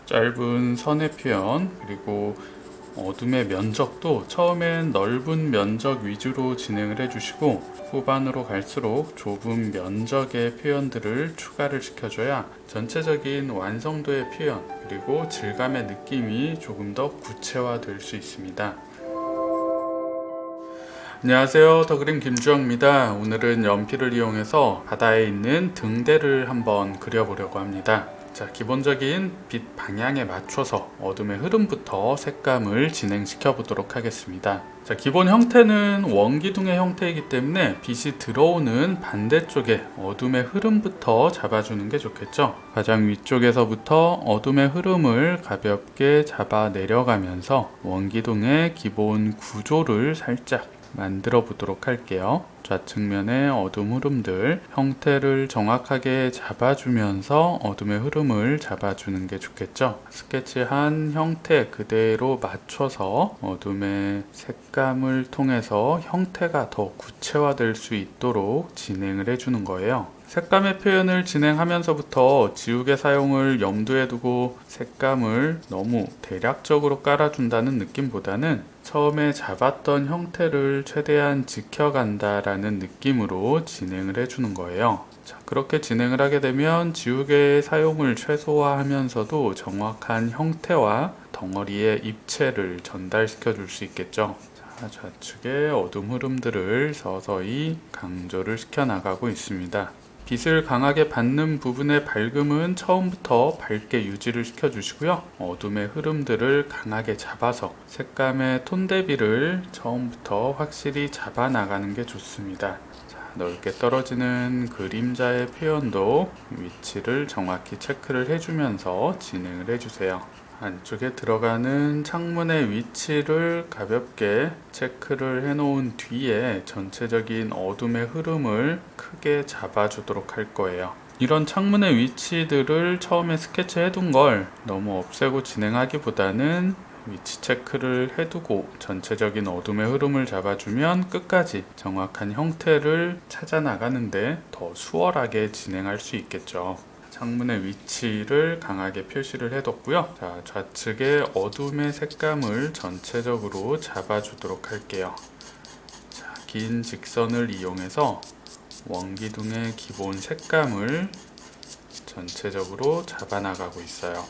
짧은 선의 표현, 그리고 어둠의 면적도 처음엔 넓은 면적 위주로 진행을 해주시고 후반으로 갈수록 좁은 면적의 표현들을 추가를 시켜줘야 전체적인 완성도의 표현 그리고 질감의 느낌이 조금 더 구체화될 수 있습니다. 안녕하세요, 더그림 김주영입니다. 오늘은 연필을 이용해서 바다에 있는 등대를 한번 그려보려고 합니다. 자, 기본적인 빛 방향에 맞춰서 어둠의 흐름부터 색감을 진행시켜 보도록 하겠습니다. 자, 기본 형태는 원기둥의 형태이기 때문에 빛이 들어오는 반대쪽에 어둠의 흐름부터 잡아주는 게 좋겠죠. 가장 위쪽에서부터 어둠의 흐름을 가볍게 잡아 내려가면서 원기둥의 기본 구조를 살짝 만들어 보도록 할게요. 좌측면의 어둠 흐름들 형태를 정확하게 잡아주면서 어둠의 흐름을 잡아주는 게 좋겠죠. 스케치한 형태 그대로 맞춰서 어둠의 색감을 통해서 형태가 더 구체화될 수 있도록 진행을 해주는 거예요. 색감의 표현을 진행하면서부터 지우개 사용을 염두에 두고 색감을 너무 대략적으로 깔아준다는 느낌보다는 처음에 잡았던 형태를 최대한 지켜간다라는 느낌으로 진행을 해주는 거예요. 자, 그렇게 진행을 하게 되면 지우개의 사용을 최소화하면서도 정확한 형태와 덩어리의 입체를 전달시켜 줄 수 있겠죠. 자, 좌측의 어둠 흐름들을 서서히 강조를 시켜 나가고 있습니다. 빛을 강하게 받는 부분의 밝음은 처음부터 밝게 유지를 시켜주시고요. 어둠의 흐름들을 강하게 잡아서 색감의 톤 대비를 처음부터 확실히 잡아 나가는 게 좋습니다. 자, 넓게 떨어지는 그림자의 표현도 위치를 정확히 체크를 해주면서 진행을 해주세요. 안쪽에 들어가는 창문의 위치를 가볍게 체크를 해놓은 뒤에 전체적인 어둠의 흐름을 크게 잡아주도록 할 거예요. 이런 창문의 위치들을 처음에 스케치해둔 걸 너무 없애고 진행하기보다는 위치 체크를 해두고 전체적인 어둠의 흐름을 잡아주면 끝까지 정확한 형태를 찾아 나가는데 더 수월하게 진행할 수 있겠죠. 창문의 위치를 강하게 표시를 해뒀고요. 자, 좌측의 어둠의 색감을 전체적으로 잡아주도록 할게요. 자, 긴 직선을 이용해서 원기둥의 기본 색감을 전체적으로 잡아나가고 있어요.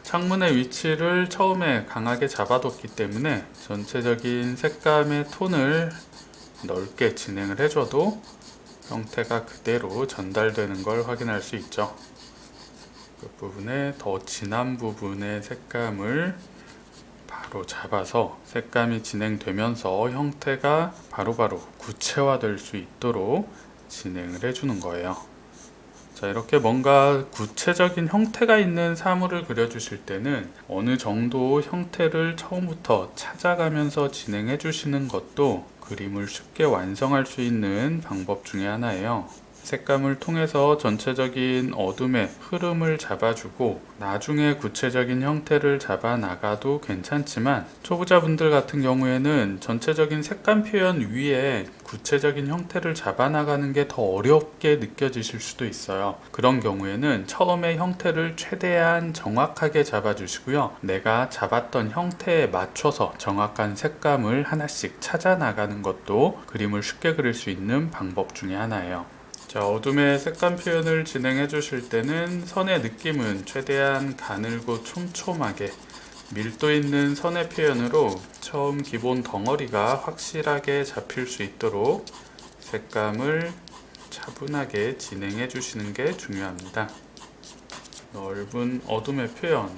창문의 위치를 처음에 강하게 잡아뒀기 때문에 전체적인 색감의 톤을 넓게 진행을 해줘도 형태가 그대로 전달되는 걸 확인할 수 있죠. 그 부분에 더 진한 부분의 색감을 바로 잡아서 색감이 진행되면서 형태가 바로바로 구체화될 수 있도록 진행을 해주는 거예요. 자, 이렇게 뭔가 구체적인 형태가 있는 사물을 그려주실 때는 어느 정도 형태를 처음부터 찾아가면서 진행해 주시는 것도 그림을 쉽게 완성할 수 있는 방법 중에 하나예요. 색감을 통해서 전체적인 어둠의 흐름을 잡아주고 나중에 구체적인 형태를 잡아 나가도 괜찮지만 초보자분들 같은 경우에는 전체적인 색감 표현 위에 구체적인 형태를 잡아 나가는 게 더 어렵게 느껴지실 수도 있어요. 그런 경우에는 처음에 형태를 최대한 정확하게 잡아주시고요. 내가 잡았던 형태에 맞춰서 정확한 색감을 하나씩 찾아 나가는 것도 그림을 쉽게 그릴 수 있는 방법 중에 하나예요. 자, 어둠의 색감 표현을 진행해 주실 때는 선의 느낌은 최대한 가늘고 촘촘하게 밀도 있는 선의 표현으로 처음 기본 덩어리가 확실하게 잡힐 수 있도록 색감을 차분하게 진행해 주시는 게 중요합니다. 넓은 어둠의 표현,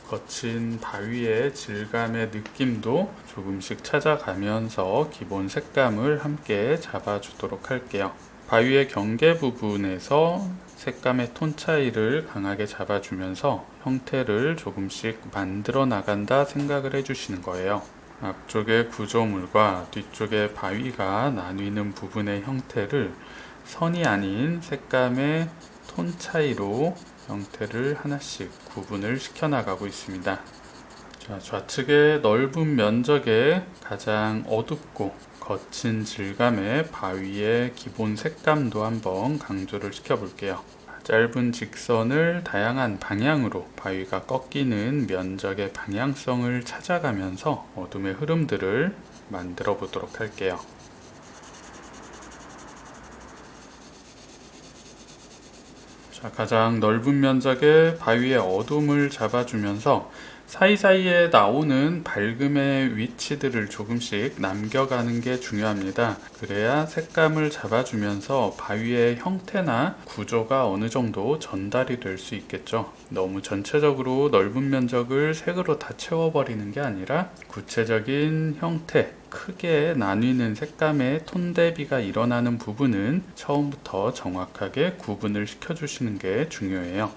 거친 바위의 질감의 느낌도 조금씩 찾아가면서 기본 색감을 함께 잡아주도록 할게요. 바위의 경계 부분에서 색감의 톤 차이를 강하게 잡아주면서 형태를 조금씩 만들어 나간다 생각을 해주시는 거예요. 앞쪽의 구조물과 뒤쪽의 바위가 나뉘는 부분의 형태를 선이 아닌 색감의 톤 차이로 형태를 하나씩 구분을 시켜 나가고 있습니다. 자, 좌측의 넓은 면적에 가장 어둡고 거친 질감의 바위의 기본 색감도 한번 강조를 시켜 볼게요. 짧은 직선을 다양한 방향으로 바위가 꺾이는 면적의 방향성을 찾아가면서 어둠의 흐름들을 만들어 보도록 할게요. 자, 가장 넓은 면적의 바위의 어둠을 잡아주면서 사이사이에 나오는 밝음의 위치들을 조금씩 남겨가는 게 중요합니다. 그래야 색감을 잡아주면서 바위의 형태나 구조가 어느 정도 전달이 될 수 있겠죠. 너무 전체적으로 넓은 면적을 색으로 다 채워버리는 게 아니라 구체적인 형태, 크게 나뉘는 색감의 톤 대비가 일어나는 부분은 처음부터 정확하게 구분을 시켜주시는 게 중요해요.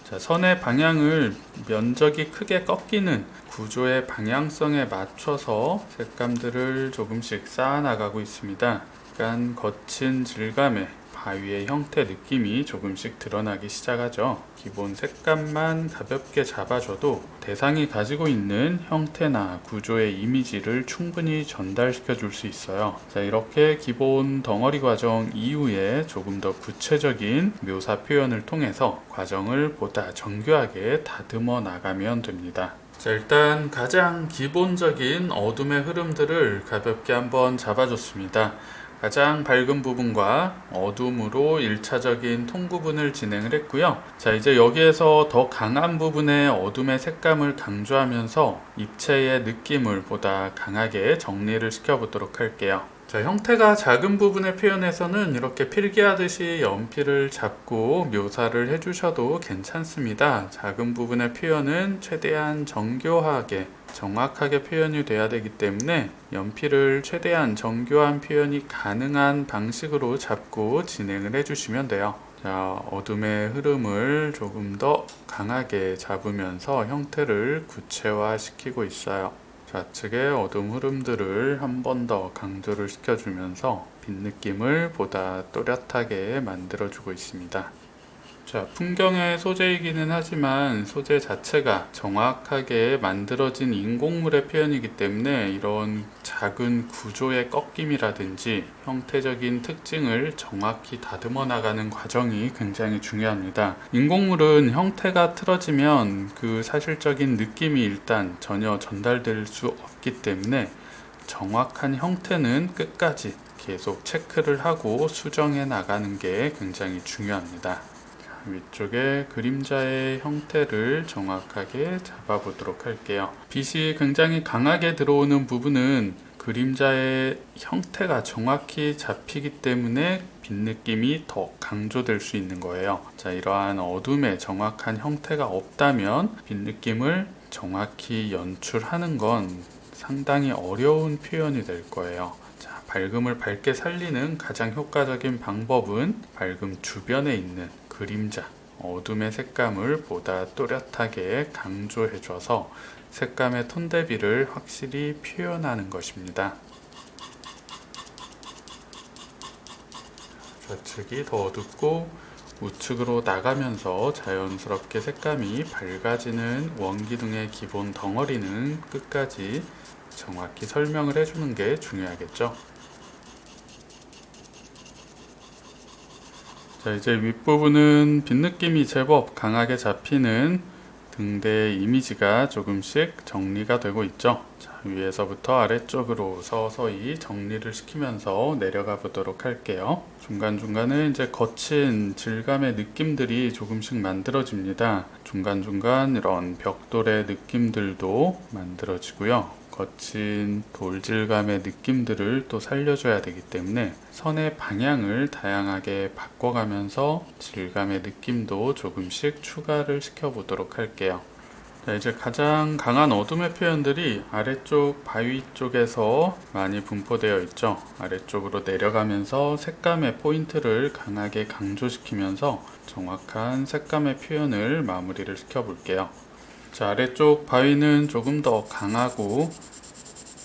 자, 선의 방향을 면적이 크게 꺾이는 구조의 방향성에 맞춰서 색감들을 조금씩 쌓아 나가고 있습니다. 약간 거친 질감의 바위의 형태 느낌이 조금씩 드러나기 시작하죠. 기본 색감만 가볍게 잡아줘도 대상이 가지고 있는 형태나 구조의 이미지를 충분히 전달시켜 줄 수 있어요. 자, 이렇게 기본 덩어리 과정 이후에 조금 더 구체적인 묘사 표현을 통해서 과정을 보다 정교하게 다듬어 나가면 됩니다. 자, 일단 가장 기본적인 어둠의 흐름들을 가볍게 한번 잡아줬습니다. 가장 밝은 부분과 어둠으로 1차적인 톤 구분을 진행을 했고요. 자, 이제 여기에서 더 강한 부분의 어둠의 색감을 강조하면서 입체의 느낌을 보다 강하게 정리를 시켜보도록 할게요. 자, 형태가 작은 부분의 표현에서는 이렇게 필기하듯이 연필을 잡고 묘사를 해주셔도 괜찮습니다. 작은 부분의 표현은 최대한 정교하게 정확하게 표현이 돼야 되기 때문에 연필을 최대한 정교한 표현이 가능한 방식으로 잡고 진행을 해주시면 돼요. 자, 어둠의 흐름을 조금 더 강하게 잡으면서 형태를 구체화시키고 있어요. 좌측의 어둠 흐름들을 한 번 더 강조를 시켜주면서 빛 느낌을 보다 또렷하게 만들어주고 있습니다. 자, 풍경의 소재이기는 하지만 소재 자체가 정확하게 만들어진 인공물의 표현이기 때문에 이런 작은 구조의 꺾임이라든지 형태적인 특징을 정확히 다듬어 나가는 과정이 굉장히 중요합니다. 인공물은 형태가 틀어지면 그 사실적인 느낌이 일단 전혀 전달될 수 없기 때문에 정확한 형태는 끝까지 계속 체크를 하고 수정해 나가는 게 굉장히 중요합니다. 위쪽에 그림자의 형태를 정확하게 잡아보도록 할게요. 빛이 굉장히 강하게 들어오는 부분은 그림자의 형태가 정확히 잡히기 때문에 빛 느낌이 더 강조될 수 있는 거예요. 자, 이러한 어둠의 정확한 형태가 없다면 빛 느낌을 정확히 연출하는 건 상당히 어려운 표현이 될 거예요. 자, 밝음을 밝게 살리는 가장 효과적인 방법은 밝음 주변에 있는 그림자, 어둠의 색감을 보다 또렷하게 강조해줘서 색감의 톤 대비를 확실히 표현하는 것입니다. 좌측이 더 어둡고 우측으로 나가면서 자연스럽게 색감이 밝아지는 원기둥의 기본 덩어리는 끝까지 정확히 설명을 해주는 게 중요하겠죠. 자, 이제 윗부분은 빛 느낌이 제법 강하게 잡히는 등대 이미지가 조금씩 정리가 되고 있죠. 자, 위에서부터 아래쪽으로 서서히 정리를 시키면서 내려가 보도록 할게요. 중간중간에 이제 거친 질감의 느낌들이 조금씩 만들어집니다. 중간중간 이런 벽돌의 느낌들도 만들어지고요. 거친 돌질감의 느낌들을 또 살려줘야 되기 때문에 선의 방향을 다양하게 바꿔가면서 질감의 느낌도 조금씩 추가를 시켜보도록 할게요. 자, 이제 가장 강한 어둠의 표현들이 아래쪽 바위 쪽에서 많이 분포되어 있죠. 아래쪽으로 내려가면서 색감의 포인트를 강하게 강조시키면서 정확한 색감의 표현을 마무리를 시켜볼게요. 자, 아래쪽 바위는 조금 더 강하고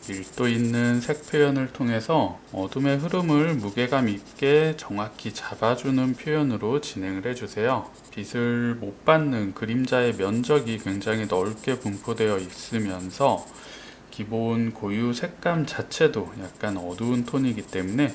밀도 있는 색 표현을 통해서 어둠의 흐름을 무게감 있게 정확히 잡아주는 표현으로 진행을 해주세요. 빛을 못 받는 그림자의 면적이 굉장히 넓게 분포되어 있으면서 기본 고유 색감 자체도 약간 어두운 톤이기 때문에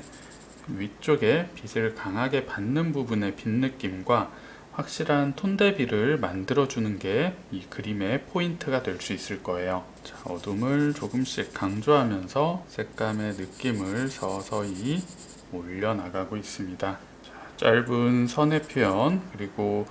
위쪽에 빛을 강하게 받는 부분의 빛 느낌과 확실한 톤 대비를 만들어주는 게 이 그림의 포인트가 될 수 있을 거예요. 자, 어둠을 조금씩 강조하면서 색감의 느낌을 서서히 올려나가고 있습니다. 자, 짧은 선의 표현, 그리고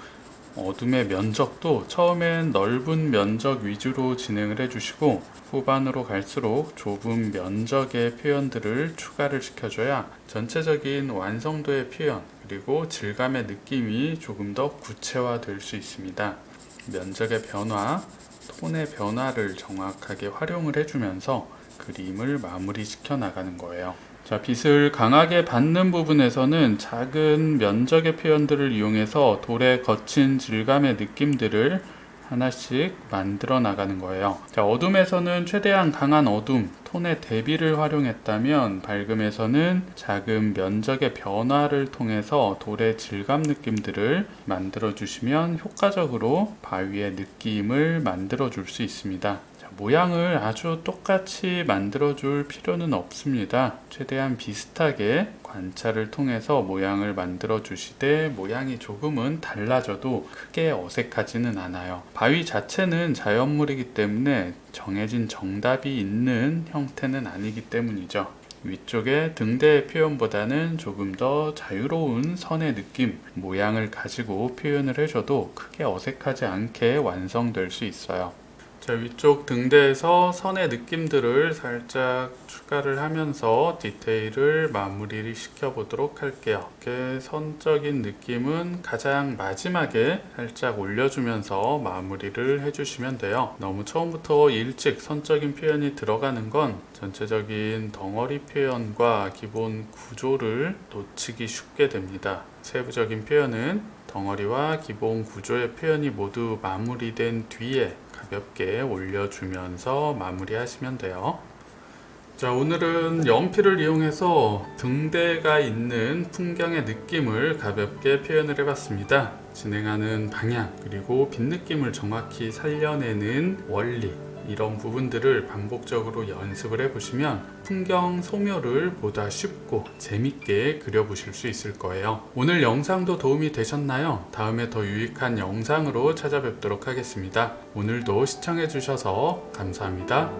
어둠의 면적도 처음엔 넓은 면적 위주로 진행을 해주시고 후반으로 갈수록 좁은 면적의 표현들을 추가를 시켜줘야 전체적인 완성도의 표현 그리고 질감의 느낌이 조금 더 구체화될 수 있습니다. 면적의 변화, 톤의 변화를 정확하게 활용을 해주면서 그림을 마무리시켜 나가는 거예요. 자, 빛을 강하게 받는 부분에서는 작은 면적의 표현들을 이용해서 돌의 거친 질감의 느낌들을 하나씩 만들어 나가는 거예요. 자, 어둠에서는 최대한 강한 어둠, 톤의 대비를 활용했다면 밝음에서는 작은 면적의 변화를 통해서 돌의 질감 느낌들을 만들어 주시면 효과적으로 바위의 느낌을 만들어 줄 수 있습니다. 모양을 아주 똑같이 만들어줄 필요는 없습니다. 최대한 비슷하게 관찰을 통해서 모양을 만들어 주시되 모양이 조금은 달라져도 크게 어색하지는 않아요. 바위 자체는 자연물이기 때문에 정해진 정답이 있는 형태는 아니기 때문이죠. 위쪽의 등대의 표현보다는 조금 더 자유로운 선의 느낌, 모양을 가지고 표현을 해줘도 크게 어색하지 않게 완성될 수 있어요. 자, 위쪽 등대에서 선의 느낌들을 살짝 추가를 하면서 디테일을 마무리를 시켜보도록 할게요. 이렇게 선적인 느낌은 가장 마지막에 살짝 올려주면서 마무리를 해주시면 돼요. 너무 처음부터 일찍 선적인 표현이 들어가는 건 전체적인 덩어리 표현과 기본 구조를 놓치기 쉽게 됩니다. 세부적인 표현은 덩어리와 기본 구조의 표현이 모두 마무리된 뒤에 가볍게 올려주면서 마무리하시면 돼요. 자, 오늘은 연필을 이용해서 등대가 있는 풍경의 느낌을 가볍게 표현을 해봤습니다. 진행하는 방향 그리고 빛 느낌을 정확히 살려내는 원리, 이런 부분들을 반복적으로 연습을 해보시면 풍경 소묘를 보다 쉽고 재밌게 그려보실 수 있을 거예요. 오늘 영상도 도움이 되셨나요? 다음에 더 유익한 영상으로 찾아뵙도록 하겠습니다. 오늘도 시청해주셔서 감사합니다.